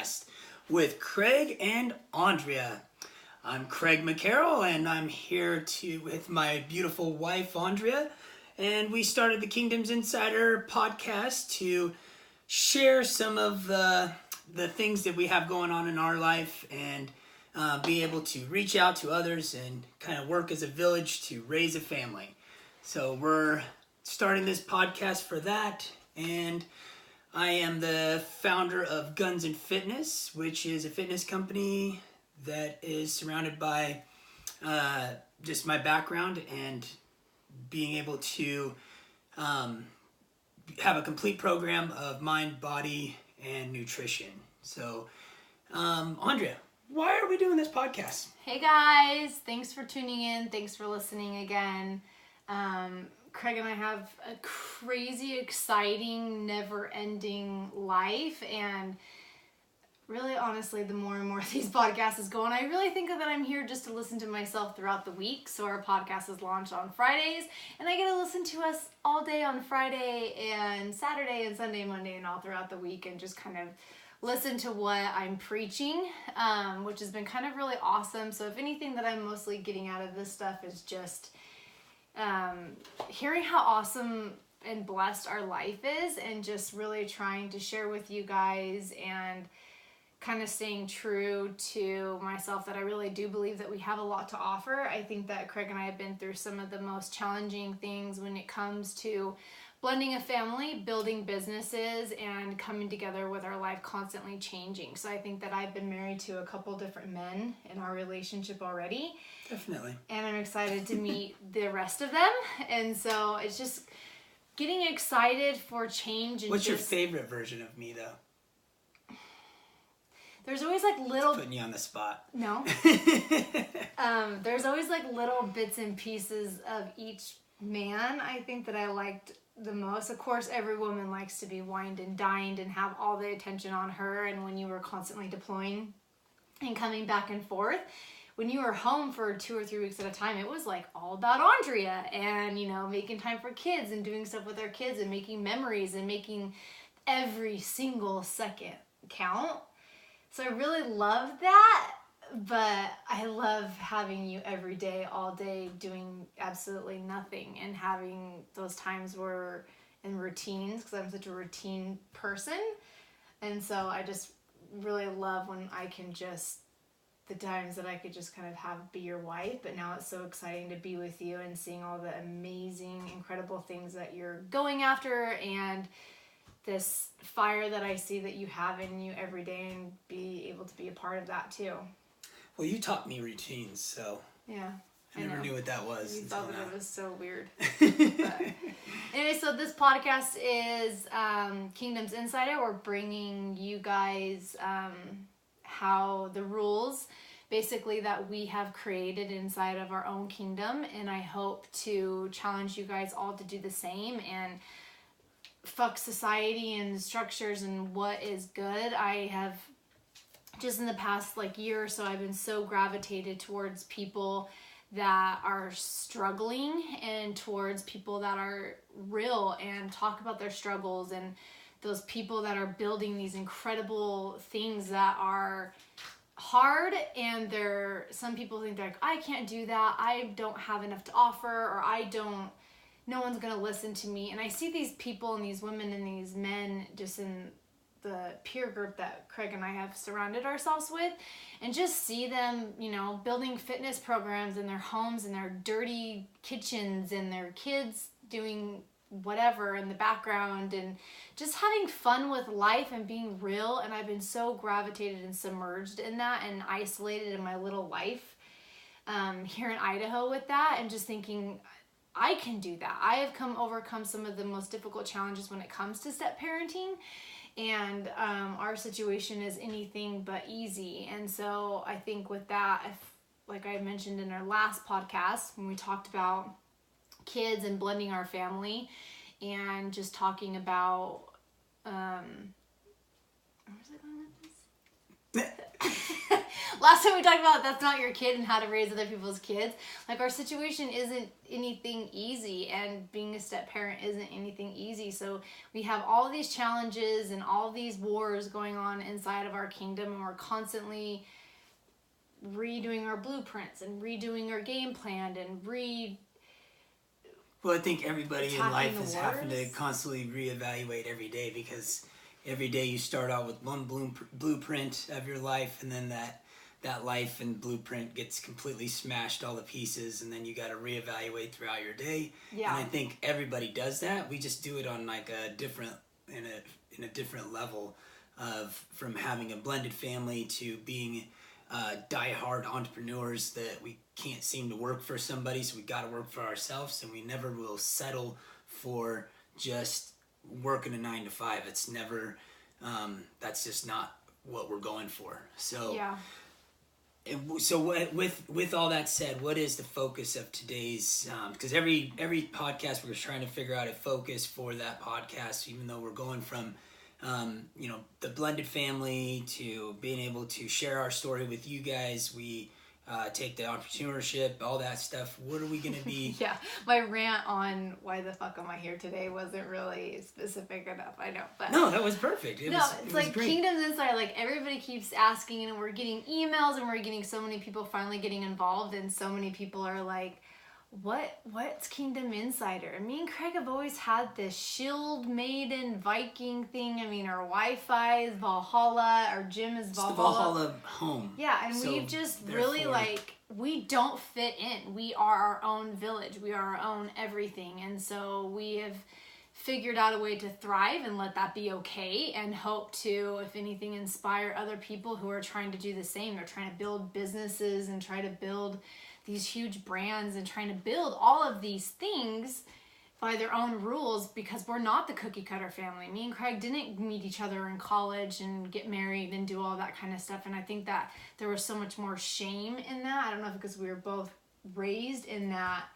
podcast with Craig and Aundrea. I'm Craig McCarroll, and I'm here with my beautiful wife, Aundrea, and we started the Kingdomz Insider podcast to share some of the things that we have going on in our life and be able to reach out to others and kind of work as a village to raise a family. So we're starting this podcast for that, and I am the founder of Guns and Fitness, which is a fitness company that is surrounded by just my background and being able to have a complete program of mind, body, and nutrition. So, Aundrea, why are we doing this podcast? Hey guys, thanks for tuning in. Thanks for listening again. Craig and I have a crazy, exciting, never-ending life, and really, honestly, the more and more these podcasts go on, I really think that I'm here just to listen to myself throughout the week. So our podcast is launched on Fridays, and I get to listen to us all day on Friday and Saturday and Sunday, Monday, and all throughout the week, and just kind of listen to what I'm preaching, which has been kind of really awesome. So if anything that I'm mostly getting out of this stuff is just hearing how awesome and blessed our life is, and just really trying to share with you guys and kind of staying true to myself that I really do believe that we have a lot to offer. I think that Craig and I have been through some of the most challenging things when it comes to blending a family, building businesses, and coming together with our life constantly changing. So I think that I've been married to a couple different men in our relationship already. Definitely. And I'm excited to meet the rest of them. And so it's just getting excited for change. And what's your favorite version of me, though? There's always like little... Putting you on the spot. No. There's always like little bits and pieces of each man, I think, that I liked the most. Of course, every woman likes to be wined and dined and have all the attention on her. And when you were constantly deploying and coming back and forth, when you were home for 2 or 3 weeks at a time, it was like all about Aundrea and, you know, making time for kids and doing stuff with our kids and making memories and making every single second count. So I really love that, but I love having you every day, all day, doing absolutely nothing, and having those times where in routines, because I'm such a routine person. And so I just really love when I can just, the times that I could just kind of be your wife. But now it's so exciting to be with you and seeing all the amazing, incredible things that you're going after, and this fire that I see that you have in you every day, and be able to be a part of that too. Well, you taught me routines, so yeah, I never knew what that was. You thought that it was so weird. But anyway, so this podcast is Kingdomz Insider. We're bringing you guys how the rules basically that we have created inside of our own kingdom, and I hope to challenge you guys all to do the same and fuck society and structures and what is good. I have just in the past year or so, I've been so gravitated towards people that are struggling and towards people that are real and talk about their struggles, and those people that are building these incredible things that are hard, and some people think they're like, I can't do that, I don't have enough to offer, or no one's gonna listen to me. And I see these people and these women and these men just in the peer group that Craig and I have surrounded ourselves with, and just see them, you know, building fitness programs in their homes, in their dirty kitchens, and their kids doing whatever in the background, and just having fun with life and being real. And I've been so gravitated and submerged in that and isolated in my little life here in Idaho with that, and just thinking, I can do that. I have overcome some of the most difficult challenges when it comes to step parenting, and our situation is anything but easy. And so I think with that, like I mentioned in our last podcast when we talked about kids and blending our family, and just talking about where was I going with this? last time we talked about that's not your kid and how to raise other people's kids. Like, our situation isn't anything easy, and being a step parent isn't anything easy. So we have all these challenges and all these wars going on inside of our kingdom, and we're constantly redoing our blueprints and redoing our game plan and Well, I think everybody in life is having to wars. constantly reevaluate every day, because every day you start out with one blueprint of your life, and then that life and blueprint gets completely smashed all the pieces, and then you got to reevaluate throughout your day. Yeah. And I think everybody does that. We just do it on like a different in a different level of from having a blended family to being die-hard entrepreneurs that we can't seem to work for somebody, so we got to work for ourselves, and we never will settle for just working a 9 to 5. It's never that's just not what we're going for. So Yeah. so with all that said, what is the focus of today's because every podcast we're trying to figure out a focus for that podcast, even though we're going from the blended family to being able to share our story with you guys. We take the entrepreneurship, all that stuff. What are we going to be? Yeah, my rant on why the fuck am I here today wasn't really specific enough, I know. But No, that was perfect. It was like great. Kingdomz Insider, like everybody keeps asking, and we're getting emails, and we're getting so many people finally getting involved, and so many people are like, what's Kingdom Insider? And me and Craig have always had this shield maiden Viking thing. I mean, our Wi-Fi is Valhalla, our gym is It's Valhalla. the Valhalla home. Yeah, and So, we've just really therefore- we don't fit in. We are our own village. We are our own everything. And so we have figured out a way to thrive and let that be okay, and hope to, if anything, inspire other people who are trying to do the same. They're trying to build businesses and try to build these huge brands and trying to build all of these things by their own rules, because we're not the cookie cutter family. Me and Craig didn't meet each other in college and get married and do all that kind of stuff. And I think that there was so much more shame in that. I don't know if because we were both raised in that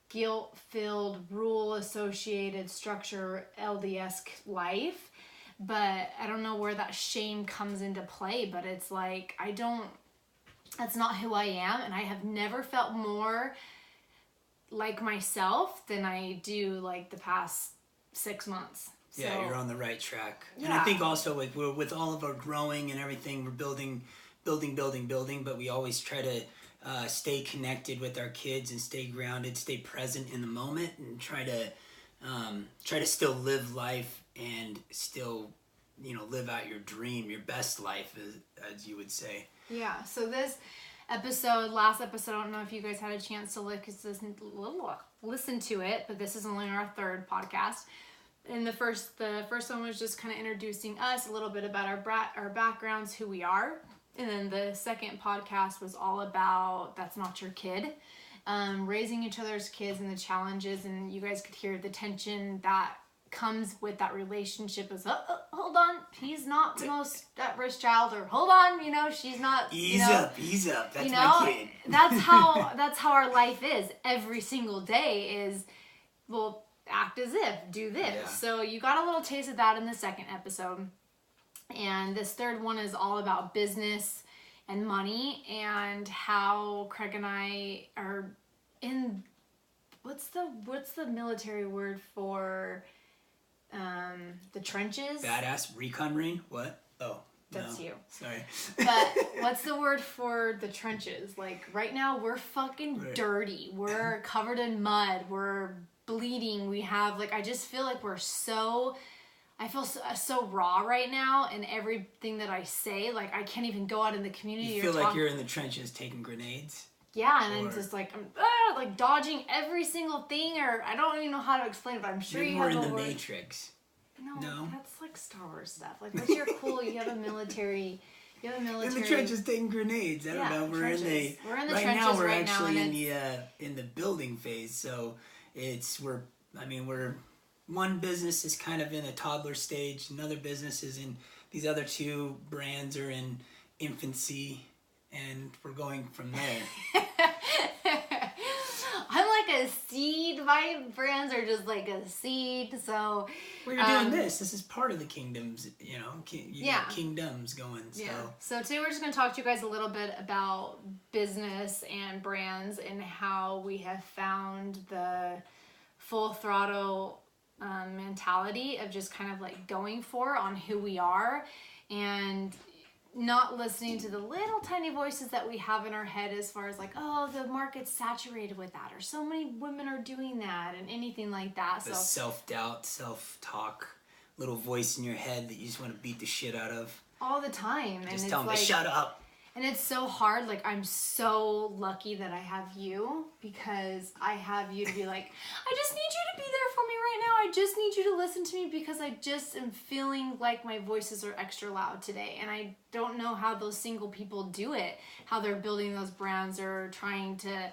guilt-filled, rule-associated structure, LDS life. But I don't know where that shame comes into play. But it's like, that's not who I am. And I have never felt more like myself than I do like the past 6 months. Yeah, So, you're on the right track. And Yeah. I think also with all of our growing and everything, we're building, but we always try to stay connected with our kids and stay grounded, stay present in the moment, and try to still live life and still, live out your dream, your best life, as you would say. Yeah, so this last episode, I don't know if you guys had a chance to listen to it, but this is only our third podcast. And the first one was just kind of introducing us, a little bit about our backgrounds, who we are. And then the second podcast was all about That's Not Your Kid, raising each other's kids and the challenges. And you guys could hear the tension that comes with that relationship. Is hold on, he's not the most at-risk child, or hold on, she's not. Ease up. That's my kid. that's how our life is every single day. Is, well, act as if, do this. Yeah. So you got a little taste of that in the second episode, and this third one is all about business and money, and how Craig and I are in. What's the military word for? The trenches. Badass recon ring? What? Oh, That's no. you. Sorry. But what's the word for the trenches? Like, right now we're fucking dirty. We're covered in mud. We're bleeding. We have, I just feel like I feel so raw right now, and everything that I say, I can't even go out in the community. You feel like you're in the trenches taking grenades? Yeah, and I'm just I'm dodging every single thing, or I don't even know how to explain it, but I'm sure Maybe you we're have in a the word. Matrix. No, that's like Star Wars stuff. What's your cool? You have a military. In the trenches taking grenades. I don't know. We're in the trenches right now. We're right actually now, in the building phase. So we're one business is kind of in a toddler stage. Another business is in these other two brands are in infancy, and we're going from there. I'm like a seed. My brands are just like a seed. So Well, you're doing this. This is part of the Kingdomz, you know. You got Kingdomz going. So. Yeah. So today we're just going to talk to you guys a little bit about business and brands and how we have found the full throttle mentality of just kind of like going for on who we are and not listening to the little tiny voices that we have in our head as far as like, oh, the market's saturated with that, or so many women are doing that, and anything like that. The self-doubt, self-talk, little voice in your head that you just want to beat the shit out of. All the time. Just tell me, shut up. And it's so hard. Like, I'm so lucky that I have you, because I have you to be like, I just need you to be there for me right now. I just need you to listen to me because I just am feeling like my voices are extra loud today. And I don't know how those single people do it, how they're building those brands or trying to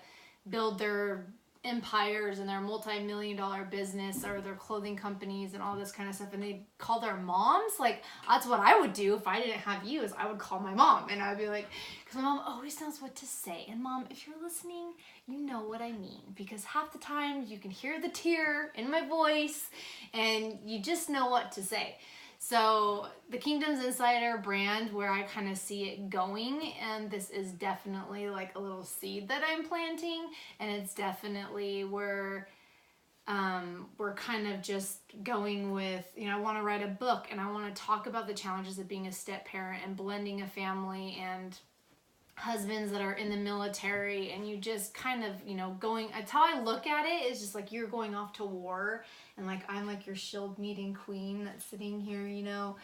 build their empires and their multi-million-dollar business or their clothing companies and all this kind of stuff, and they call their moms. Like, that's what I would do if I didn't have you, is I would call my mom, and I'd be like, because my mom always knows what to say. And Mom, if you're listening, you know what I mean, because half the time you can hear the tear in my voice and you just know what to say. So the Kingdomz Insider brand, where I kind of see it going, and this is definitely like a little seed that I'm planting, and it's definitely where we're kind of just going with, you know, I want to write a book and I want to talk about the challenges of being a step parent and blending a family and husbands that are in the military, and you just kind of, you know, going, that's how I look at it, is just like you're going off to war, and like I'm like your shield meeting queen that's sitting here, you know,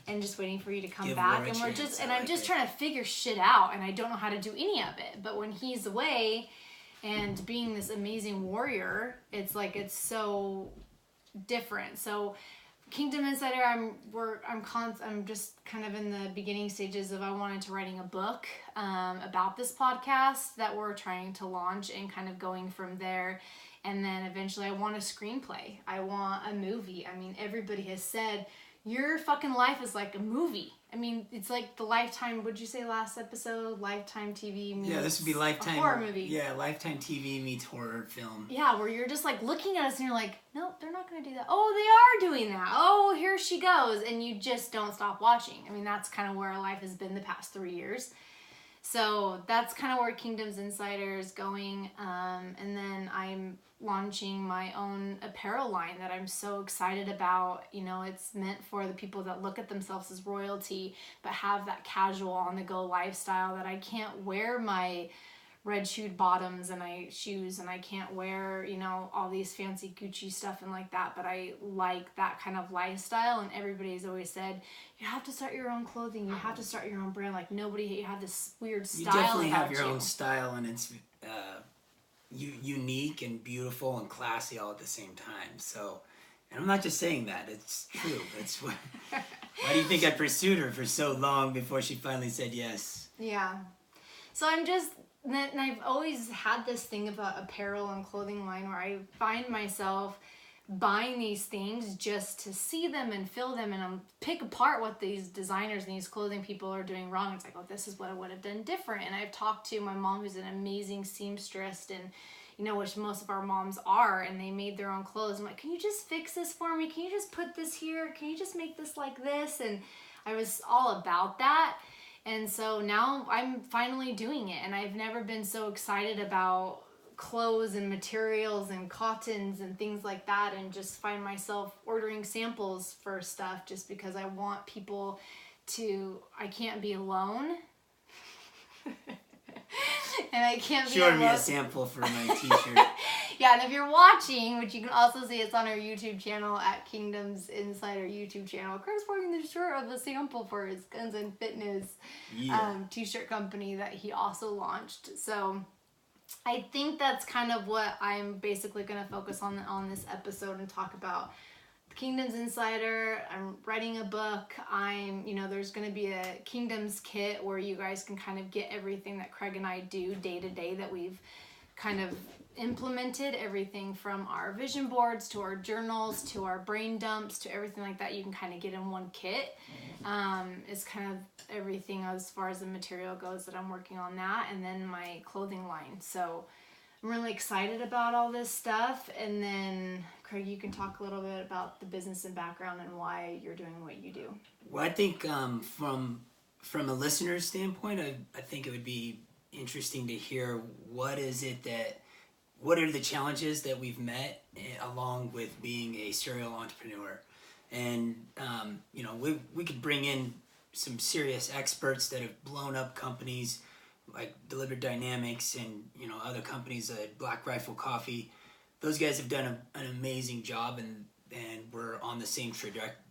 and just waiting for you to come back, and we're just, and I'm just trying to figure shit out, and I don't know how to do any of it. But when he's away and being this amazing warrior, it's like, it's so different. So Kingdom Insider, I'm just kind of in the beginning stages of, I wanted to writing a book about this podcast that we're trying to launch, and kind of going from there. And then eventually I want a screenplay. I want a movie. I mean, everybody has said, your fucking life is like a movie. I mean, it's like the Lifetime, what'd you say last episode? Lifetime TV meets this would be Lifetime. A horror movie. Yeah, Lifetime TV meets horror film. Yeah, where you're just like looking at us and you're like, nope, they're not going to do that. Oh, they are doing that. Oh, here she goes. And you just don't stop watching. I mean, that's kind of where our life has been the past 3 years. So that's kind of where Kingdomz Insider is going. And then I'm launching my own apparel line that I'm so excited about. You know, it's meant for the people that look at themselves as royalty, but have that casual on-the-go lifestyle, that I can't wear my red shoed bottoms and shoes, and I can't wear, you know, all these fancy Gucci stuff and like that, but I like that kind of lifestyle. And everybody's always said, you have to start your own clothing, you have to start your own brand. Like, nobody, you have this weird style. You definitely have your own style, and it's unique and beautiful and classy all at the same time. So, and I'm not just saying that, it's true. That's what. Why do you think I pursued her for so long before she finally said yes? Yeah. So and I've always had this thing about apparel and clothing line, where I find myself buying these things just to see them and feel them, and pick apart what these designers and these clothing people are doing wrong. It's like, oh, this is what I would have done different. And I've talked to my mom, who's an amazing seamstress, and, you know, which most of our moms are, and they made their own clothes. I'm like, can you just fix this for me? Can you just put this here? Can you just make this like this? And I was all about that. And so now I'm finally doing it, and I've never been so excited about clothes and materials and cottons and things like that, and just find myself ordering samples for stuff just because I want people to, I can't be alone. And I can't be alone. Showing me a sample for my t-shirt. Yeah, and if you're watching, which you can also see, it's on our YouTube channel at Kingdomz Insider YouTube channel. Craig's wearing the shirt of a sample for his Guns and Fitness t-shirt company that he also launched. So I think that's kind of what I'm basically going to focus on this episode, and talk about Kingdomz Insider. I'm writing a book. There's going to be a Kingdomz kit where you guys can kind of get everything that Craig and I do day to day, that we've kind of implemented, everything from our vision boards to our journals to our brain dumps to everything like that. You can kind of get in one kit. It's kind of everything as far as the material goes that I'm working on that, and then my clothing line. So I'm really excited about all this stuff. And then, Craig, you can talk a little bit about the business and background and why you're doing what you do. Well, I think from a listener's standpoint, I think it would be interesting to hear what are the challenges that we've met along with being a serial entrepreneur. And, we could bring in some serious experts that have blown up companies like Delivered Dynamics and, other companies like Black Rifle Coffee. Those guys have done an amazing job and we're on the same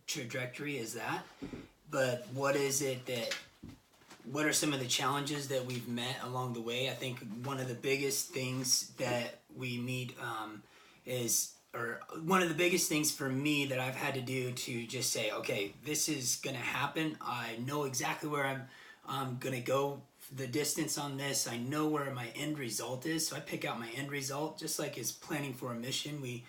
trajectory as that. But what are some of the challenges that we've met along the way? I think one of the biggest things that we meet one of the biggest things for me that I've had to do to just say, okay, this is going to happen. I know exactly where I'm going to go the distance on this. I know where my end result is. So I pick out my end result, just like as planning for a mission. We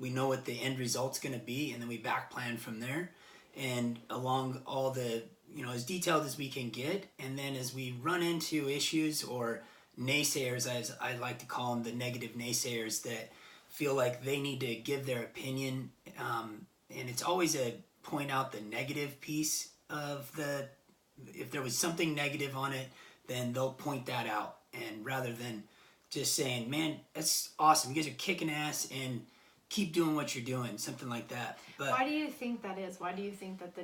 know what the end result's going to be, and then we back plan from there. And along all the, as detailed as we can get. And then as we run into issues or naysayers, as I like to call them, the negative naysayers that feel like they need to give their opinion. And it's always a point out the negative piece of if there was something negative on it, then they'll point that out. And rather than just saying, man, that's awesome, you guys are kicking ass and keep doing what you're doing, something like that. But why do you think that is? Why do you think that we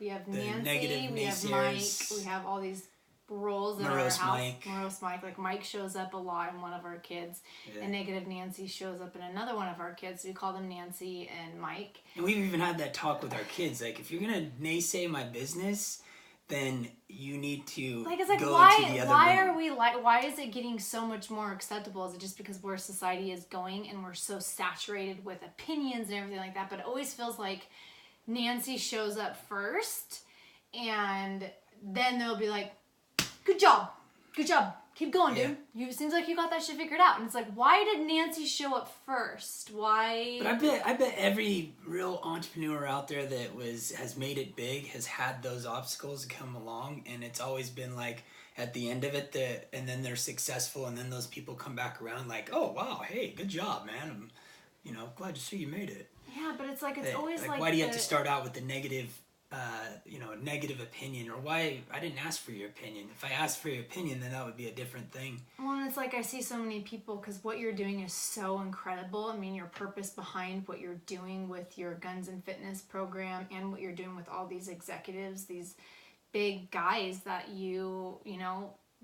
have Nancy, negative we have Mike, we have all these roles in Morose our house. Mike. Morose Mike. Like Mike shows up a lot in one of our kids, and negative Nancy shows up in another one of our kids. We call them Nancy and Mike. And we've even had that talk with our kids. Like, if you're gonna naysay my business, then you need to it's like, go why, into the other why room. are we why is it getting so much more acceptable? Is it just because where society is going and we're so saturated with opinions and everything like that? But it always feels like Nancy shows up first, and then they'll be like, good job, keep going, dude. It seems like you got that shit figured out. And it's like, why did Nancy show up first? Why? But I bet every real entrepreneur out there that has made it big has had those obstacles come along, and it's always been like at the end of it and then they're successful, and then those people come back around like, oh wow, hey, good job, man. I'm glad to see you made it. Yeah, but it's like always like why do you have to start out with the negative negative opinion, or why I didn't ask for your opinion. If I asked for your opinion, then that would be a different thing. Well, and it's like I see so many people, because what you're doing is so incredible. I mean, your purpose behind what you're doing with your Guns and Fitness program and what you're doing with all these executives, these big guys that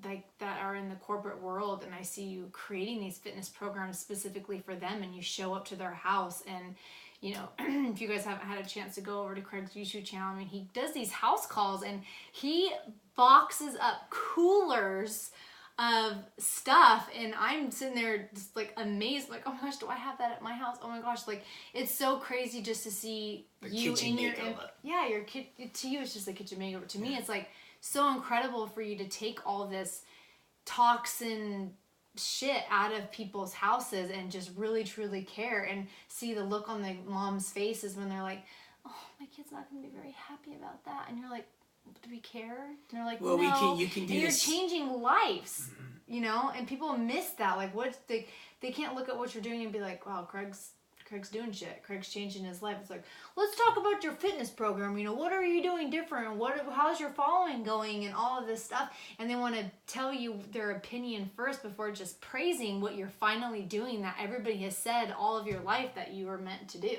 like that are in the corporate world, and I see you creating these fitness programs specifically for them, and you show up to their house, and if you guys haven't had a chance to go over to Craig's YouTube channel, I mean, he does these house calls and he boxes up coolers of stuff, and I'm sitting there just like amazed, like, oh my gosh, do I have that at my house? Oh my gosh, like, it's so crazy just to see you in your your kid. To you, it's just a kitchen makeover. To me, it's like so incredible for you to take all this toxin shit out of people's houses and just really truly care, and see the look on the mom's faces when they're like, oh, my kid's not going to be very happy about that, and you're like, do we care? And they're like, well, no. You can do and this. You're changing lives, and people miss that. Like, what they can't look at what you're doing and be like, wow, Craig's doing shit. Craig's changing his life. It's like, let's talk about your fitness program. What are you doing different? How's your following going, and all of this stuff. And they want to tell you their opinion first before just praising what you're finally doing that everybody has said all of your life that you were meant to do.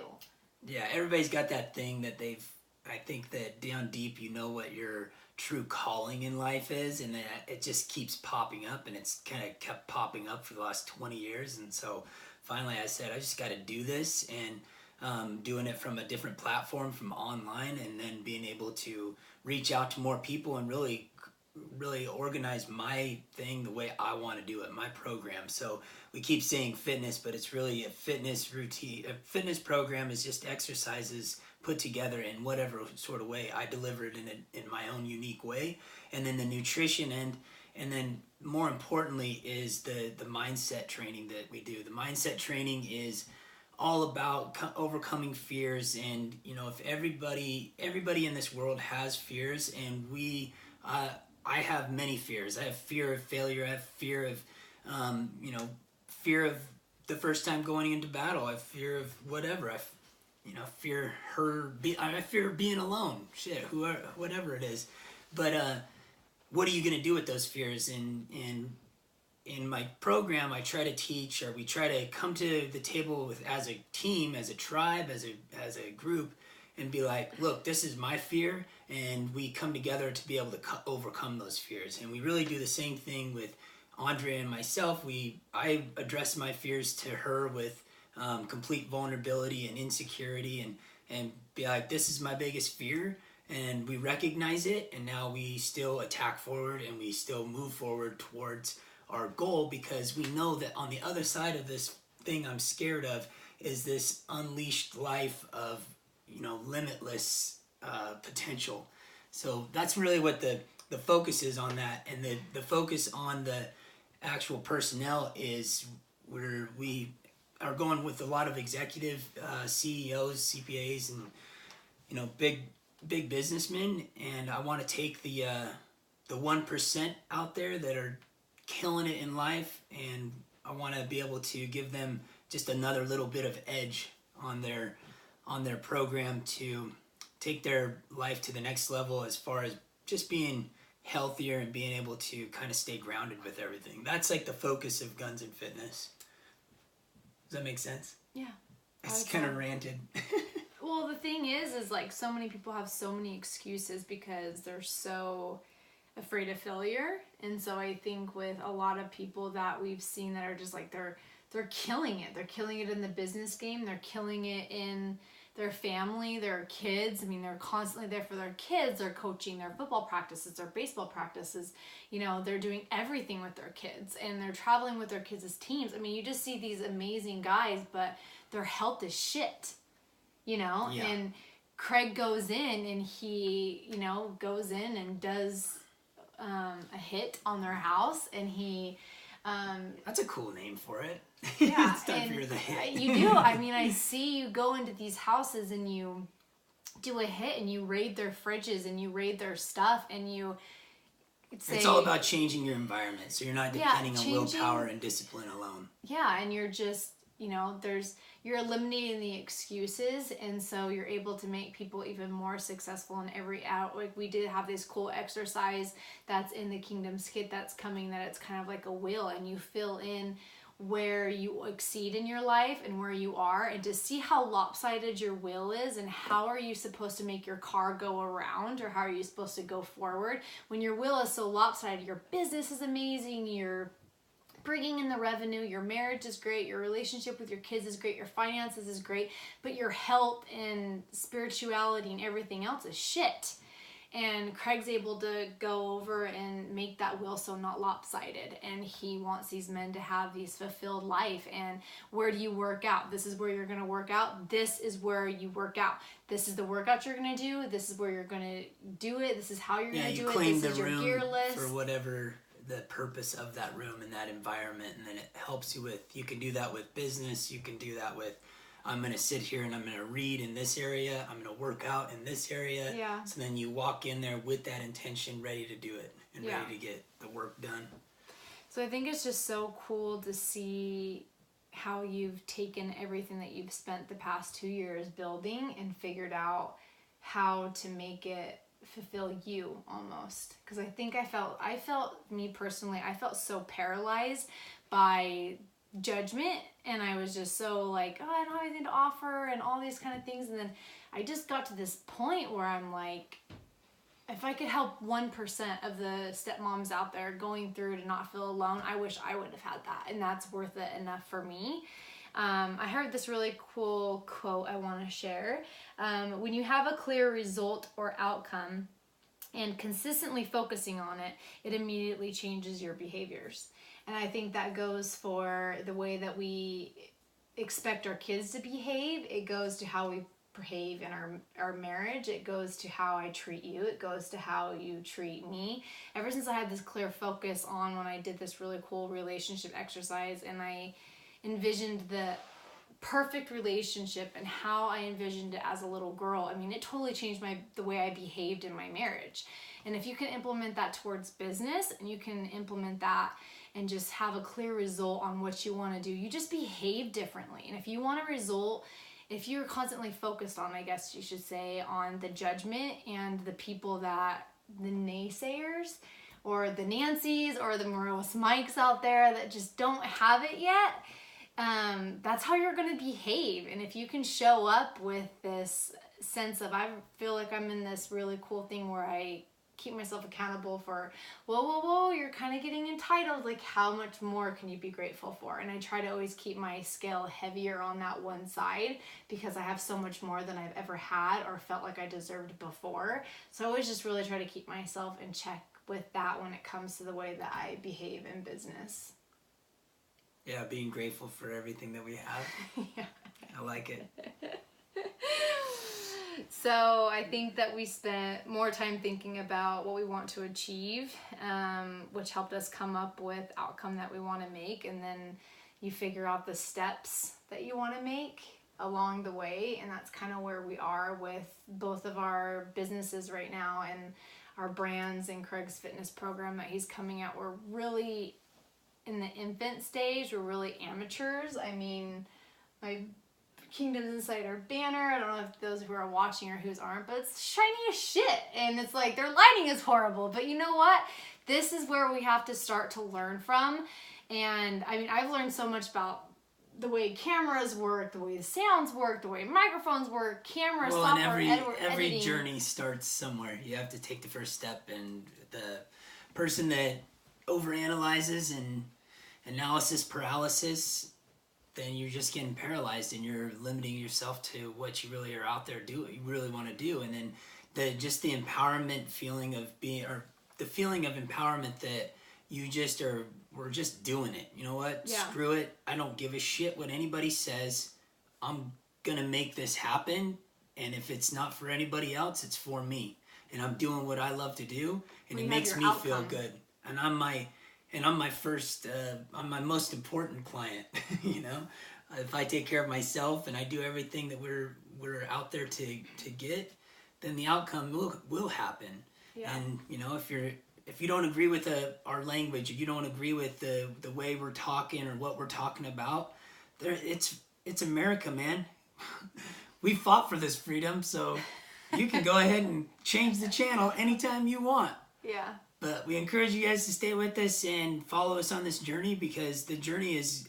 Yeah, everybody's got that thing that I think that down deep, what your true calling in life is, and it just keeps popping up, and it's kind of kept popping up for the last 20 years. And so finally I said, I just got to do this, and doing it from a different platform, from online, and then being able to reach out to more people and really organize my thing the way I want to do it, my program. So we keep saying fitness, but it's really a fitness routine. A fitness program is just exercises put together in whatever sort of way I deliver it in my own unique way. And then the nutrition and then more importantly is the mindset training that we do. The mindset training is all about overcoming fears, and if everybody in this world has fears, and I have many fears. I have fear of failure. I have fear You know, fear of the first time going into battle. I fear of whatever. I fear being alone. Shit, whoever, whatever it is. But what are you gonna do with those fears? And in my program, I try to teach, or we try to come to the table with, as a team, as a tribe, as a group, and be like, look, this is my fear, and we come together to be able to overcome those fears. And we really do the same thing with Aundrea and myself. I address my fears to her with complete vulnerability and insecurity, and be like, this is my biggest fear, and we recognize it, and now we still attack forward, and we still move forward towards our goal, because we know that on the other side of this thing I'm scared of is this unleashed life of, you know, limitless potential. So that's really what the focus is on that, and the focus on the actual personnel is where we are going with a lot of executive CEOs, CPAs, and, you know, big businessmen, and I want to take the 1% out there that are killing it in life, and I want to be able to give them just another little bit of edge on their program to take their life to the next level, as far as just being healthier and being able to kind of stay grounded with everything. That's like the focus of Guns and Fitness. Does that make sense? Yeah. It's kind of ranted. Well, the thing is like, so many people have so many excuses because they're so afraid of failure. And so I think with a lot of people that we've seen that are just like, they're killing it. They're killing it in the business game. They're killing it in their family, their kids. I mean, they're constantly there for their kids. They're coaching their football practices, their baseball practices. You know, they're doing everything with their kids, and they're traveling with their kids as teams. I mean, you just see these amazing guys, but their health is shit, you know? Yeah. And Craig goes in, and he, you know, goes in and does a hit on their house, and he... That's a cool name for it. Yeah, It's time for the hit. You do. I mean, I see you go into these houses and you do a hit, and you raid their fridges, and you raid their stuff, and you say... It's all about changing your environment, so you're not depending on willpower and discipline alone. Yeah, and you're just, you know, you're eliminating the excuses, and so you're able to make people even more successful in every out. Like, we did have this cool exercise that's in the Kingdomz kit that's coming, that it's kind of like a wheel, and you fill in where you exceed in your life and where you are, and to see how lopsided your will is, and how are you supposed to make your car go around, or how are you supposed to go forward. When your will is so lopsided, your business is amazing, you're bringing in the revenue, your marriage is great, your relationship with your kids is great, your finances is great, but your health and spirituality and everything else is shit. And Craig's able to go over and make that will so not lopsided, and he wants these men to have these fulfilled life. And where do you work out? This is where you're going to work out. This is where you work out. This is the workout you're going to do. This is where you're going to do it. This is how you're going to do it. This is your gear list. For whatever the purpose of that room and that environment, and then it helps you with, you can do that with business, you can do that with, I'm going to sit here and I'm going to read in this area, I'm going to work out in this area. Yeah. So then you walk in there with that intention, ready to do it, and ready to get the work done. So I think it's just so cool to see how you've taken everything that you've spent the past 2 years building and figured out how to make it fulfill you almost. Because I think I felt me personally, I felt so paralyzed by judgment, and I was just so like, oh, I don't have anything to offer and all these kind of things. And then I just got to this point where I'm like, if I could help 1% of the stepmoms out there going through to not feel alone, I wish I would have had that, and that's worth it enough for me. I heard this really cool quote I want to share. When you have a clear result or outcome and consistently focusing on it, it immediately changes your behaviors. And I think that goes for the way that we expect our kids to behave. It goes to how we behave in our marriage. It goes to how I treat you. It goes to how you treat me. Ever since I had this clear focus on when I did this really cool relationship exercise, and I envisioned the perfect relationship and how I envisioned it as a little girl, I mean, it totally changed the way I behaved in my marriage. And if you can implement that towards business and you can implement that and just have a clear result on what you want to do, you just behave differently. And if you want a result, if you're constantly focused on, I guess you should say, on the judgment and the people that, the naysayers or the Nancys or the morose Mikes out there that just don't have it yet, that's how you're going to behave. And if you can show up with this sense of, I feel like I'm in this really cool thing where I keep myself accountable for, whoa, you're kind of getting entitled. Like, how much more can you be grateful for? And I try to always keep my scale heavier on that one side because I have so much more than I've ever had or felt like I deserved before. So I always just really try to keep myself in check with that when it comes to the way that I behave in business. Yeah, being grateful for everything that we have. Yeah. I like it. So I think that we spent more time thinking about what we want to achieve, which helped us come up with outcome that we want to make. And then you figure out the steps that you want to make along the way. And that's kind of where we are with both of our businesses right now and our brands and Craig's fitness program that he's coming out. We're really in the infant stage. We're really amateurs. I mean, my Kingdomz Insider banner, I don't know if those who are watching or who's aren't, but it's shiny as shit. And it's like, their lighting is horrible. But you know what? This is where we have to start to learn from. And I mean, I've learned so much about the way cameras work, the way the sounds work, the way microphones work, cameras, software, every editing. journey starts somewhere. You have to take the first step, and the person that overanalyzes and analysis paralysis, then you're just getting paralyzed and you're limiting yourself to what you really are out there doing, you really want to do. And then the empowerment feeling of being, or the feeling of empowerment that you just are, we're just doing it. You know what? Yeah. Screw it. I don't give a shit what anybody says. I'm going to make this happen. And if it's not for anybody else, it's for me. And I'm doing what I love to do. And it makes me feel good. And I'm my first, I'm my most important client. You know, if I take care of myself and I do everything that we're out there to get, then the outcome will happen. Yeah. And you know, if you don't agree with our language, if you don't agree with the way we're talking or what we're talking about, it's America, man. We fought for this freedom, so you can go ahead and change the channel anytime you want. Yeah. But we encourage you guys to stay with us and follow us on this journey, because the journey it's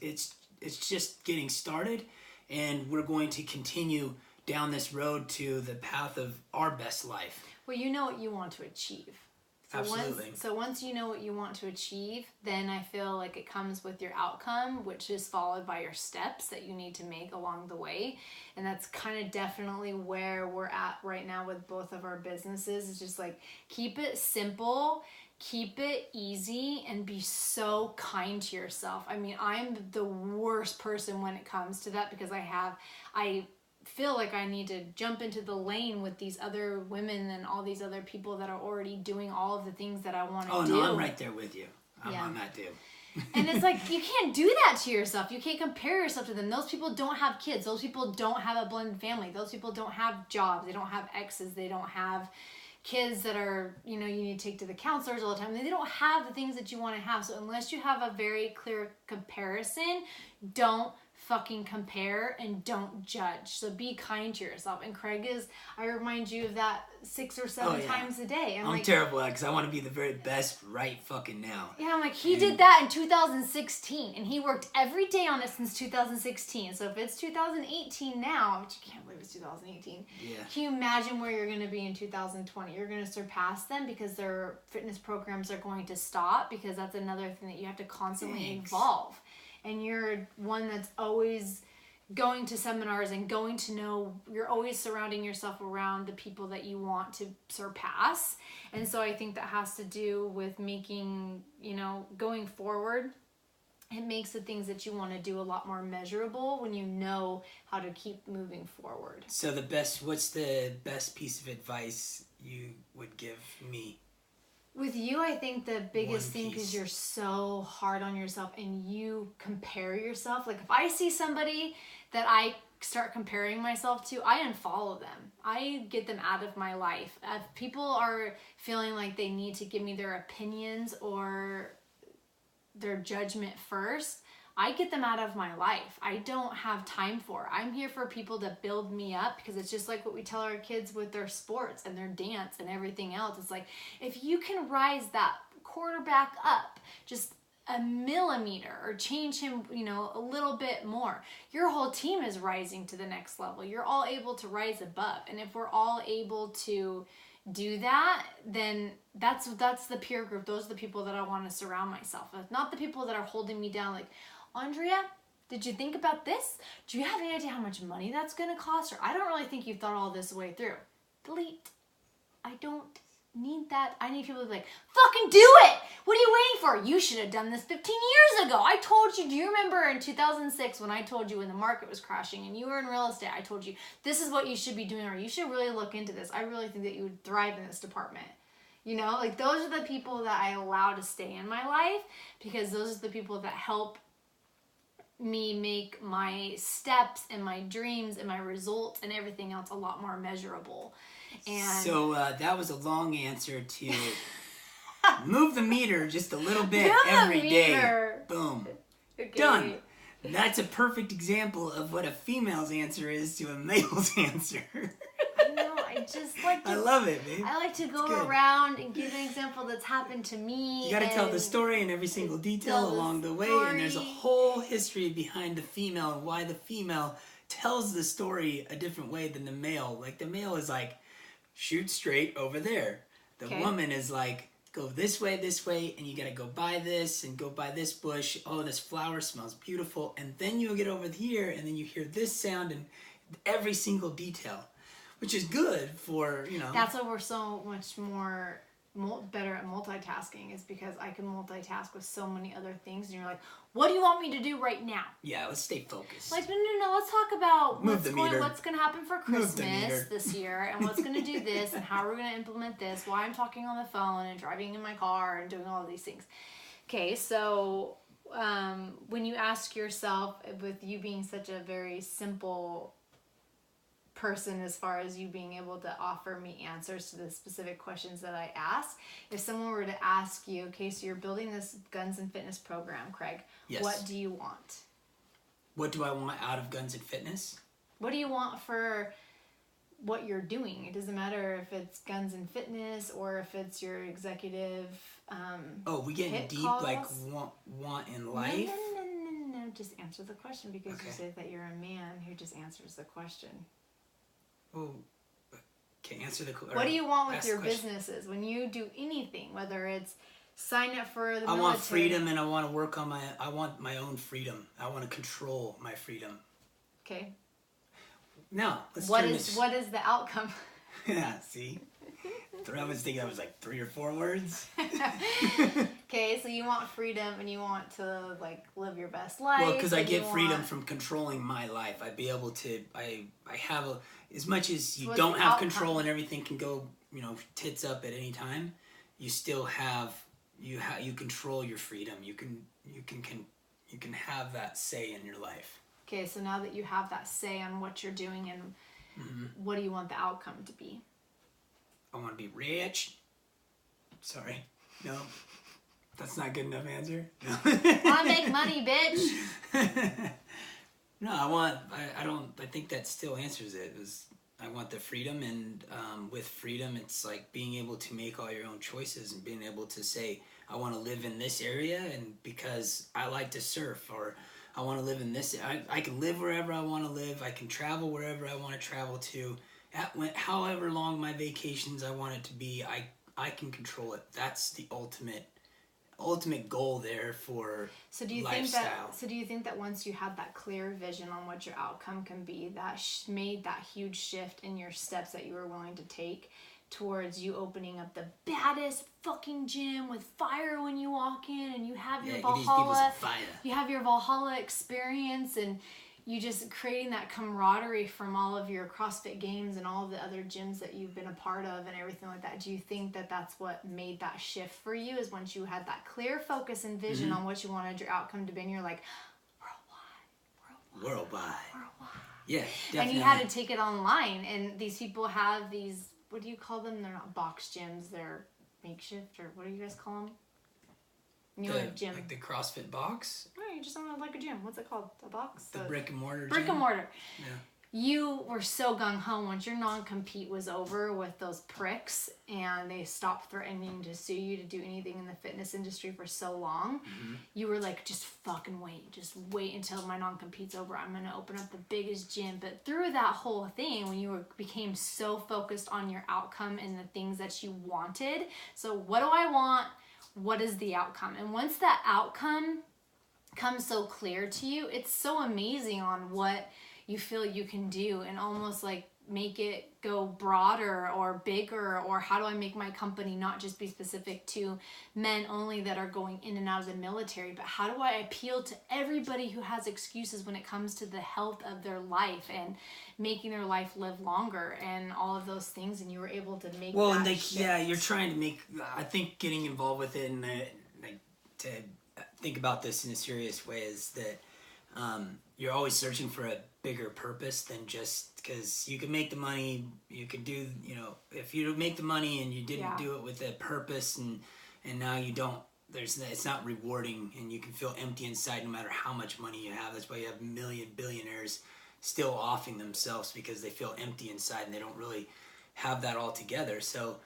just getting started, and we're going to continue down this road to the path of our best life. Well, you know what you want to achieve. So Absolutely. Once you know what you want to achieve, then I feel like it comes with your outcome, which is followed by your steps that you need to make along the way. And that's kind of definitely where we're at right now with both of our businesses. It's just like, keep it simple, keep it easy, and be so kind to yourself. I mean, I'm the worst person when it comes to that, because I feel like I need to jump into the lane with these other women and all these other people that are already doing all of the things that I want to do. Oh, no, I'm right there with you. I'm on that too. And it's like, you can't do that to yourself. You can't compare yourself to them. Those people don't have kids. Those people don't have a blended family. Those people don't have jobs. They don't have exes. They don't have kids that are, you need to take to the counselors all the time. They don't have the things that you want to have. So unless you have a very clear comparison, don't fucking compare and don't judge. So be kind to yourself. And Craig I remind you of that 6 or 7 times a day. I'm like, terrible at it, because I want to be the very best right fucking now. Yeah, I'm like, he did that in 2016, and he worked every day on it since 2016. So if it's 2018 now, which you can't believe it's 2018, can you imagine where you're going to be in 2020? You're going to surpass them, because their fitness programs are going to stop, because that's another thing that you have to constantly evolve. And you're one that's always going to seminars and you're always surrounding yourself around the people that you want to surpass. And so I think that has to do with making, going forward, it makes the things that you want to do a lot more measurable when you know how to keep moving forward. So what's the best piece of advice you would give me? With you, I think the biggest thing, because you're so hard on yourself and you compare yourself. Like, if I see somebody that I start comparing myself to, I unfollow them. I get them out of my life. If people are feeling like they need to give me their opinions or their judgment first, I get them out of my life. I don't have time for it. I'm here for people to build me up, because it's just like what we tell our kids with their sports and their dance and everything else. It's like, if you can rise that quarterback up just a millimeter or change him, a little bit more, your whole team is rising to the next level. You're all able to rise above. And if we're all able to do that, then that's the peer group. Those are the people that I want to surround myself with, not the people that are holding me down like, Aundrea, did you think about this? Do you have any idea how much money that's going to cost? Or I don't really think you've thought all this way through. Delete. I don't need that. I need people to be like, fucking do it! What are you waiting for? You should have done this 15 years ago. I told you. Do you remember in 2006 when I told you when the market was crashing and you were in real estate, I told you, this is what you should be doing, or you should really look into this. I really think that you would thrive in this department. Like those are the people that I allow to stay in my life, because those are the people that help me make my steps and my dreams and my results and everything else a lot more measurable. And so that was a long answer to move the meter just a little bit every day. Boom. Okay. Done. That's a perfect example of what a female's answer is to a male's answer. I know. I just like to, I love it, babe. I like to go around and give an example that's happened to me. You got to tell the story in every single detail along the way, and there's a whole history behind the female and why the female tells the story a different way than the male. Like the male is like, shoot straight over there. The woman is like, go this way, and you got to go by this and go by this bush. Oh, this flower smells beautiful. And then you get over here and then you hear this sound and every single detail, which is good for, That's why we're so much better at multitasking, is because I can multitask with so many other things. And you're like, what do you want me to do right now? Yeah, let's stay focused. Like, no, let's talk about what's going to happen for Christmas this year, and what's going to do this, and how we're going to implement this, why I'm talking on the phone and driving in my car and doing all of these things. Okay, so when you ask yourself, with you being such a very simple person as far as you being able to offer me answers to the specific questions that I ask, if someone were to ask you, okay, so you're building this Guns and Fitness program, Craig, yes. What do you want? What do I want out of Guns and Fitness? What do you want for what you're doing? It doesn't matter if it's Guns and Fitness or if it's your executive we getting deep calls. Like want in life? No, just answer the question, because you said that you're a man who just answers the question. Oh, okay, answer the question. What do you want with your businesses when you do anything, whether it's sign up for the military? I want freedom, and I want to work on I want my own freedom. I want to control my freedom. Okay. Now, what is the outcome? Yeah, see? I was thinking that was like 3 or 4 words. Okay, so you want freedom and you want to like live your best life. Well, because I get freedom from controlling my life. I'd be able to, I have as much as you don't have control and everything can go, tits up at any time, you still have, you control your freedom. You can have that say in your life. Okay, so now that you have that say on what you're doing, and what do you want the outcome to be? I want to be rich. Sorry. No. That's not good enough answer. No. I make money, bitch. No, I think that still answers it. I want the freedom, and with freedom, it's like being able to make all your own choices and being able to say, I want to live in this area, and because I like to surf, or I want to live in this, I can live wherever I want to live. I can travel wherever I want to travel to. However long my vacations I want it to be, I can control it. That's the ultimate goal there for lifestyle. Do you think that once you had that clear vision on what your outcome can be, that made that huge shift in your steps that you were willing to take towards you opening up the baddest fucking gym with fire when you walk in, and you have your Valhalla, you have your Valhalla experience, and you just creating that camaraderie from all of your CrossFit games and all of the other gyms that you've been a part of and everything like that? Do you think that that's what made that shift for you, is once you had that clear focus and vision on what you wanted your outcome to be, and you're like, worldwide. Yeah, definitely. And you had to take it online. And these people have these, what do you call them? They're not box gyms. They're makeshift, or what do you guys call them? You know, a gym. Like the CrossFit box? No, you just don't have like a gym. What's it called? A box? The brick and mortar Brick gym? and mortar. Yeah. You were so gung-ho once your non-compete was over with those pricks and they stopped threatening to sue you to do anything in the fitness industry for so long. Mm-hmm. You were like, just fucking wait. Just wait until my non-compete's over. I'm going to open up the biggest gym. But through that whole thing, when you became so focused on your outcome and the things that you wanted, so what do I want? What is the outcome? And once that outcome comes so clear to you, it's so amazing on what you feel you can do, and almost like make it go broader or bigger, or how do I make my company not just be specific to men only that are going in and out of the military, but how do I appeal to everybody who has excuses when it comes to the health of their life and making their life live longer and all of those things. And you were able to make and you're trying to make, I think getting involved with it and to think about this in a serious way is that you're always searching for a bigger purpose than just, because you can make the money, you could do, if you make the money and you didn't do it with a purpose, and now you don't, it's not rewarding, and you can feel empty inside no matter how much money you have. That's why you have billionaires still offing themselves, because they feel empty inside and they don't really have that all together. So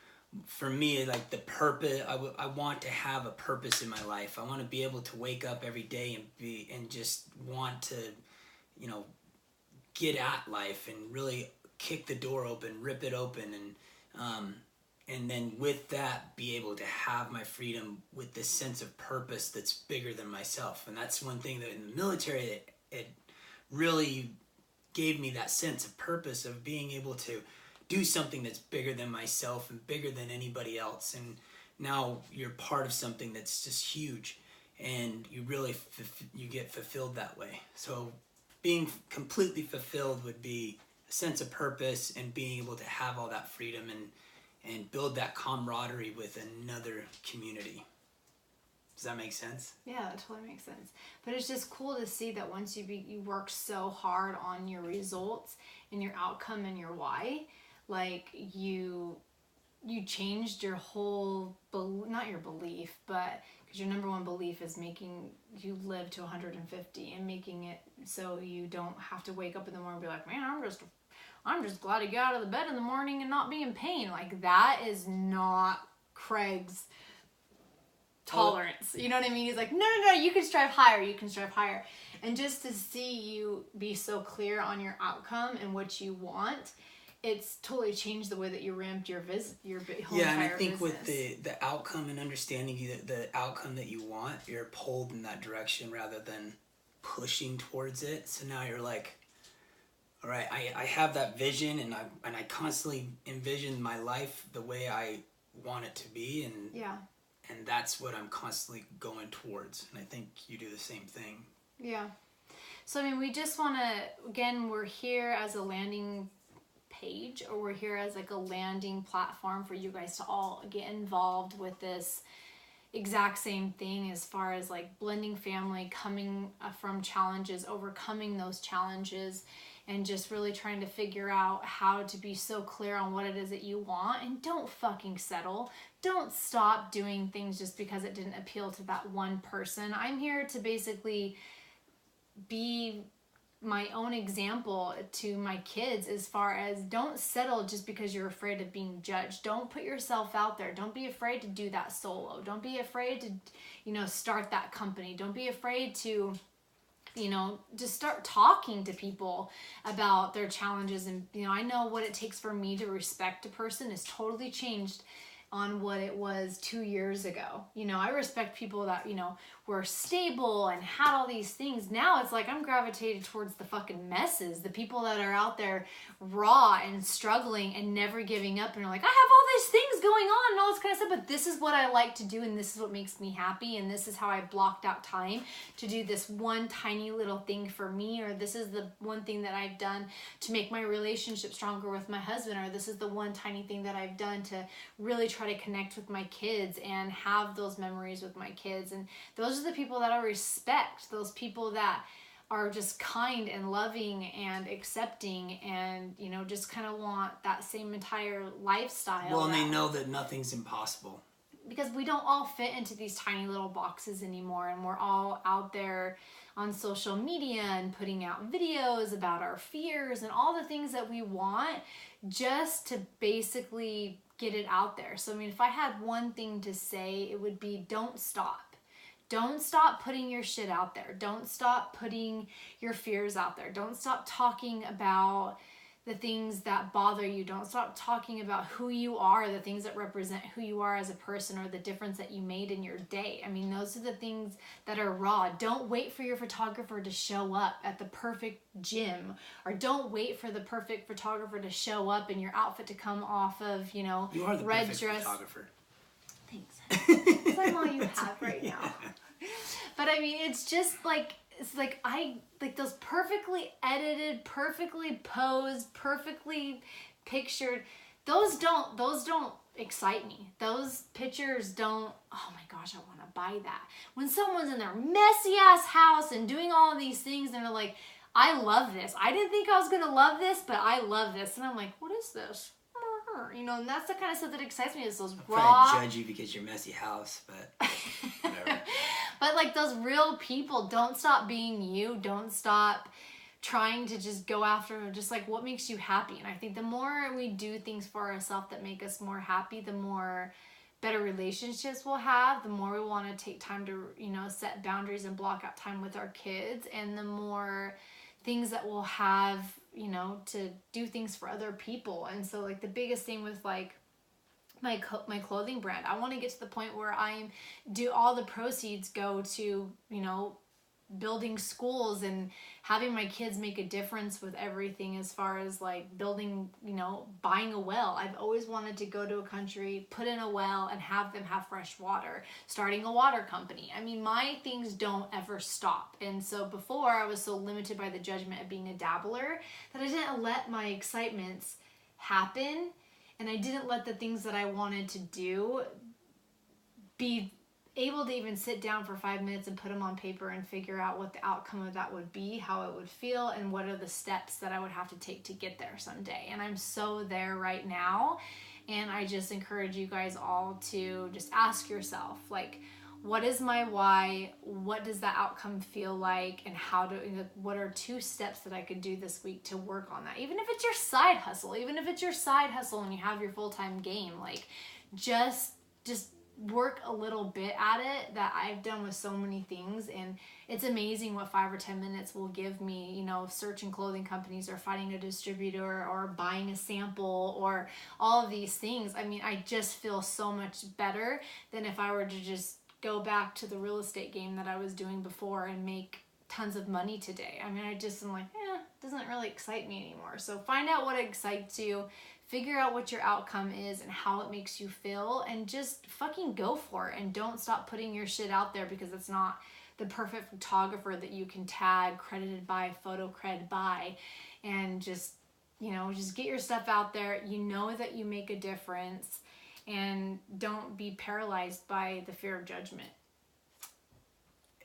for me, like the purpose, I want to have a purpose in my life. I want to be able to wake up every day and just want to, get at life and really kick the door open, rip it open, and then with that be able to have my freedom with this sense of purpose that's bigger than myself. And that's one thing that in the military it really gave me, that sense of purpose of being able to do something that's bigger than myself and bigger than anybody else. And now you're part of something that's just huge, and you really you get fulfilled that way. So being completely fulfilled would be a sense of purpose and being able to have all that freedom and build that camaraderie with another community. Does that make sense? Yeah, that totally makes sense. But it's just cool to see that once you work so hard on your results and your outcome and your why, like you changed your whole, not your belief, but because your number one belief is making you live to 150 and making it so you don't have to wake up in the morning and be like, man, I'm just glad to get out of the bed in the morning and not be in pain. Like, that is not Craig's tolerance. You know what I mean? He's like, no, you can strive higher. And just to see you be so clear on your outcome and what you want, it's totally changed the way that you ramped your whole entire business. Yeah, and I think with the outcome and understanding the outcome that you want, you're pulled in that direction rather than pushing towards it. So now you're like, all right, I have that vision, and I constantly envision my life the way I want it to be, and that's what I'm constantly going towards. And I think you do the same thing. Yeah. So I mean, we just want to, again, we're here as a landing page, or we're here as like a landing platform for you guys to all get involved with this exact same thing, as far as like blending family, coming from challenges, overcoming those challenges, and just really trying to figure out how to be so clear on what it is that you want. And don't fucking settle. Don't stop doing things just because it didn't appeal to that one person. I'm here to basically be my own example to my kids, as far as don't settle just because you're afraid of being judged. Don't put yourself out there. Don't be afraid to do that solo. Don't be afraid to, start that company. Don't be afraid to, just start talking to people about their challenges. And, I know what it takes for me to respect a person is totally changed on what it was 2 years ago. I respect people that, were stable and had all these things. Now it's like I'm gravitated towards the fucking messes, the people that are out there raw and struggling and never giving up, and are like, I have all these things going on and all this kind of stuff, but this is what I like to do, and this is what makes me happy, and this is how I blocked out time to do this one tiny little thing for me, or this is the one thing that I've done to make my relationship stronger with my husband, or this is the one tiny thing that I've done to really try to connect with my kids and have those memories with my kids. And those are the people that I respect, those people that are just kind and loving and accepting and, you know, just kind of want that same entire lifestyle. Well, and they know that nothing's impossible. Because we don't all fit into these tiny little boxes anymore, and we're all out there on social media and putting out videos about our fears and all the things that we want just to basically get it out there. So, I mean, if I had one thing to say, it would be don't stop. Don't stop putting your shit out there. Don't stop putting your fears out there. Don't stop talking about the things that bother you. Don't stop talking about who you are, the things that represent who you are as a person or the difference that you made in your day. I mean, those are the things that are raw. Don't wait for your photographer to show up at the perfect gym, or don't wait for the perfect photographer to show up and your outfit to come off of, you know, You are the red perfect dress. photographer. Thanks. I'm all you have right now. But I mean, it's just like, it's like those perfectly edited, perfectly posed, perfectly pictured, those don't excite me. Those pictures don't, oh my gosh, I want to buy that. When someone's in their messy ass house and doing all of these things and they're like, I love this. I didn't think I was going to love this, but I love this. And I'm like, what is this? You know, and that's the kind of stuff that excites me, is those raw. I'm trying to judge you because you're messy house, but whatever. But like those real people, don't stop being you. Don't stop trying to just go after just like what makes you happy. And I think the more we do things for ourselves that make us more happy, the more better relationships we'll have, the more we want to take time to, you know, set boundaries and block out time with our kids, and the more things that we'll have, you know, to do things for other people. And so like the biggest thing with like my clothing brand, I want to get to the point where all the proceeds go to, you know, building schools and having my kids make a difference with everything, as far as like building, you know, buying a well. I've always wanted to go to a country, put in a well, and have them have fresh water, starting a water company. I mean, my things don't ever stop. And so before, I was so limited by the judgment of being a dabbler that I didn't let my excitements happen, and I didn't let the things that I wanted to do be able to even sit down for 5 minutes and put them on paper and figure out what the outcome of that would be, how it would feel, and what are the steps that I would have to take to get there someday. And I'm so there right now. And I just encourage you guys all to just ask yourself, like, what is my why? What does that outcome feel like? And what are 2 steps that I could do this week to work on that? Even if it's your side hustle, and you have your full-time game, like just work a little bit at it. That I've done with so many things, and it's amazing what 5 or 10 minutes will give me, you know, searching clothing companies or finding a distributor or buying a sample or all of these things. I mean, I just feel so much better than if I were to just go back to the real estate game that I was doing before and make tons of money today. I mean, I just am like, it doesn't really excite me anymore. So find out what excites you. Figure out what your outcome is and how it makes you feel, and just fucking go for it. And don't stop putting your shit out there because it's not the perfect photographer that you can tag, credited by, photo cred by. And just, you know, just get your stuff out there. You know that you make a difference, and don't be paralyzed by the fear of judgment.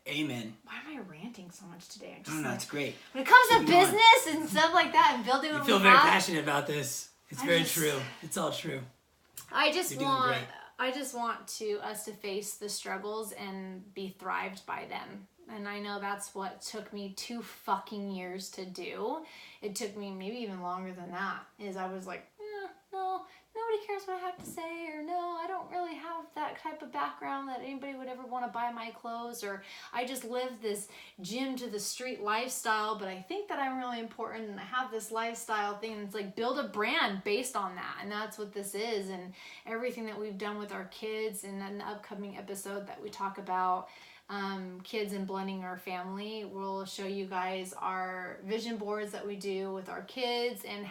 Amen. Why am I ranting so much today? I don't know, it's great. When it comes to business and stuff like that and building what we have, you feel very passionate about this. It's very true. It's all true. I just want us to face the struggles and be thrived by them. And I know that's what took me 2 fucking years to do. It took me maybe even longer than that. Is I was like, no, nobody cares what I have to say, or no, I don't really have that type of background that anybody would ever want to buy my clothes, or I just live this gym to the street lifestyle, but I think that I'm really important and I have this lifestyle thing. And it's like, build a brand based on that. And that's what this is. And everything that we've done with our kids, and in the upcoming episode that we talk about kids and blending our family, we'll show you guys our vision boards that we do with our kids and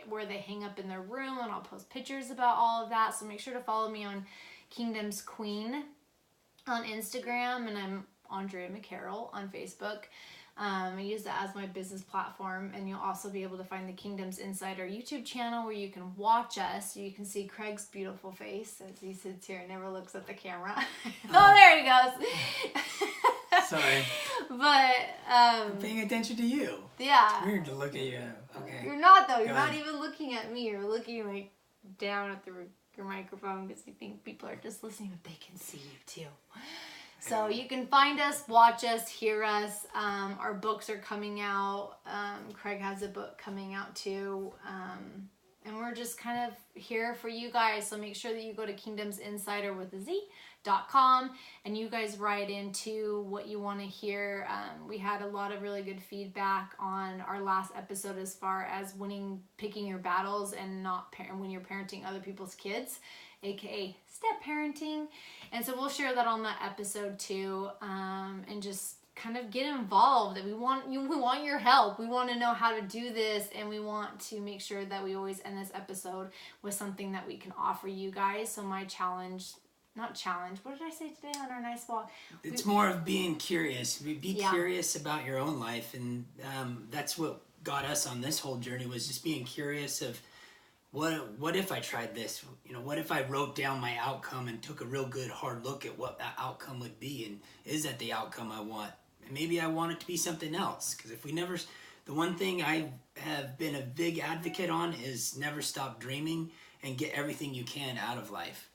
where they hang up in their room, and I'll post pictures about all of that. So make sure to follow me on Kingdomz Queen on Instagram, and I'm Aundrea McCarroll on Facebook. I use that as my business platform, and you'll also be able to find the Kingdomz Insider YouTube channel where you can watch us. You can see Craig's beautiful face as he sits here and never looks at the camera. Oh, there he goes. Sorry. But I'm paying attention to you. Yeah. It's weird to look at you. Okay. You're not though. You're Go not ahead. even looking at me. You're looking like down at your microphone because you think people are just listening, but they can see you too. So you can find us, watch us, hear us. Our books are coming out. Craig has a book coming out too. And we're just kind of here for you guys. So make sure that you go to kingdomsinsider.com and you guys write into what you want to hear. We had a lot of really good feedback on our last episode as far as picking your battles and not when you're parenting other people's kids, aka step parenting. And so we'll share that on that episode too, and just kind of get involved. We want your help. We want to know how to do this, and we want to make sure that we always end this episode with something that we can offer you guys. So my not challenge, what did I say today on our nice walk? It's more of being curious. Be curious about your own life, and that's what got us on this whole journey, was just being curious of what if I tried this? What if I wrote down my outcome and took a real good hard look at what that outcome would be, and is that the outcome I want? And maybe I want it to be something else, because the one thing I have been a big advocate on is never stop dreaming and get everything you can out of life,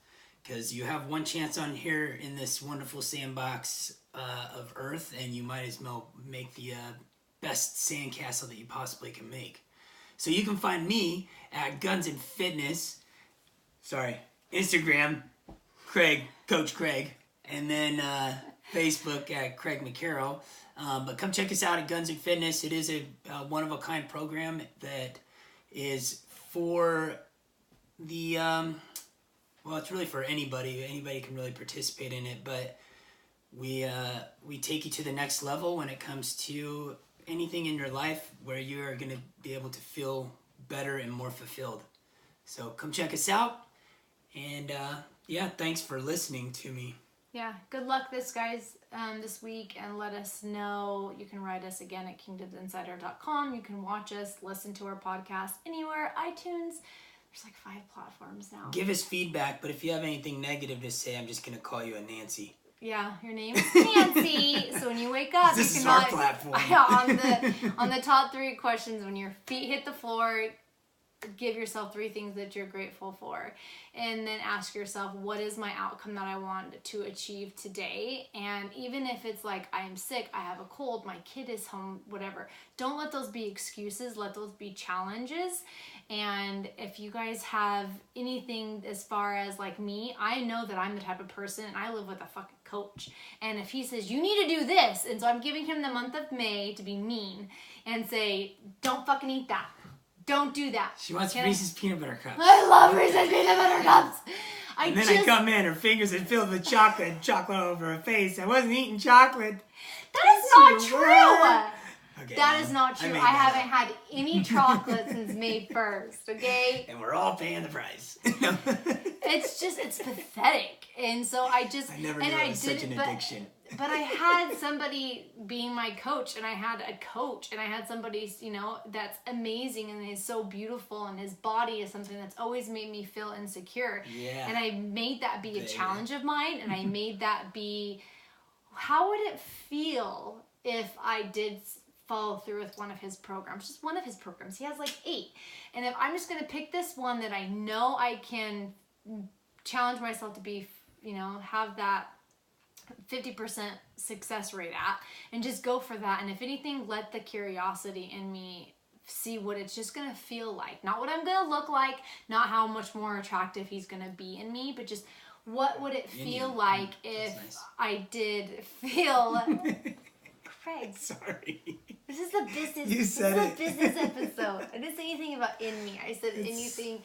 because you have one chance on here in this wonderful sandbox of earth, and you might as well make the best sandcastle that you possibly can make. So you can find me at Guns and Fitness, Instagram, Coach Craig, and then Facebook at Craig McCarroll. But come check us out at Guns and Fitness. It is a one-of-a-kind program that is for the, it's really for anybody. Anybody can really participate in it, but we take you to the next level when it comes to anything in your life where you are going to be able to feel better and more fulfilled. So come check us out, and thanks for listening to me. Yeah, good luck this week, and let us know. You can write us again at kingdomsinsider.com. You can watch us, listen to our podcast anywhere, iTunes. There's like 5 platforms now. Give us feedback, but if you have anything negative to say, I'm just going to call you a Nancy. Yeah, your name is Nancy. So when you wake up, this is our platform. on the top 3 questions, when your feet hit the floor, give yourself 3 things that you're grateful for, and then ask yourself, what is my outcome that I want to achieve today? And even if it's like, I am sick, I have a cold, my kid is home, whatever, don't let those be excuses. Let those be challenges. And if you guys have anything as far as like me, I know that I'm the type of person, and I live with a fucking coach, and if he says you need to do this, and so I'm giving him the month of May to be mean and say, don't fucking eat that, don't do that. She wants Reese's peanut butter cups. I love Reese's peanut butter cups. I come in, her fingers are filled with chocolate all over her face. I wasn't eating chocolate. That is not true. Okay, that is not true. I haven't had any chocolate since May 1st, okay? And we're all paying the price. It's pathetic. And so I never knew it was such an addiction. But I had somebody being my coach, and I had a coach, and I had somebody, that's amazing and is so beautiful, and his body is something that's always made me feel insecure. Yeah. And I made that be a challenge of mine, and I made that be, how would it feel if I did follow through with one of his programs, just one of his programs. He has like 8. And if I'm just going to pick this one that I know I can challenge myself to be, have that 50% success rate at, and just go for that. And if anything, let the curiosity in me see what it's just going to feel like. Not what I'm going to look like, not how much more attractive he's going to be in me, but just what would it feel like if I did feel... Craig. Sorry. This is the business. You said it. This is a business episode. I didn't say anything about in me. I said anything.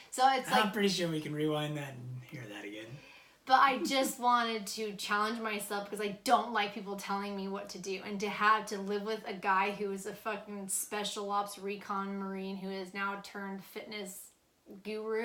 So it's I'm pretty sure we can rewind that and hear that again. But I just wanted to challenge myself, because I don't like people telling me what to do, and to have to live with a guy who is a fucking special ops recon Marine who is now turned fitness guru.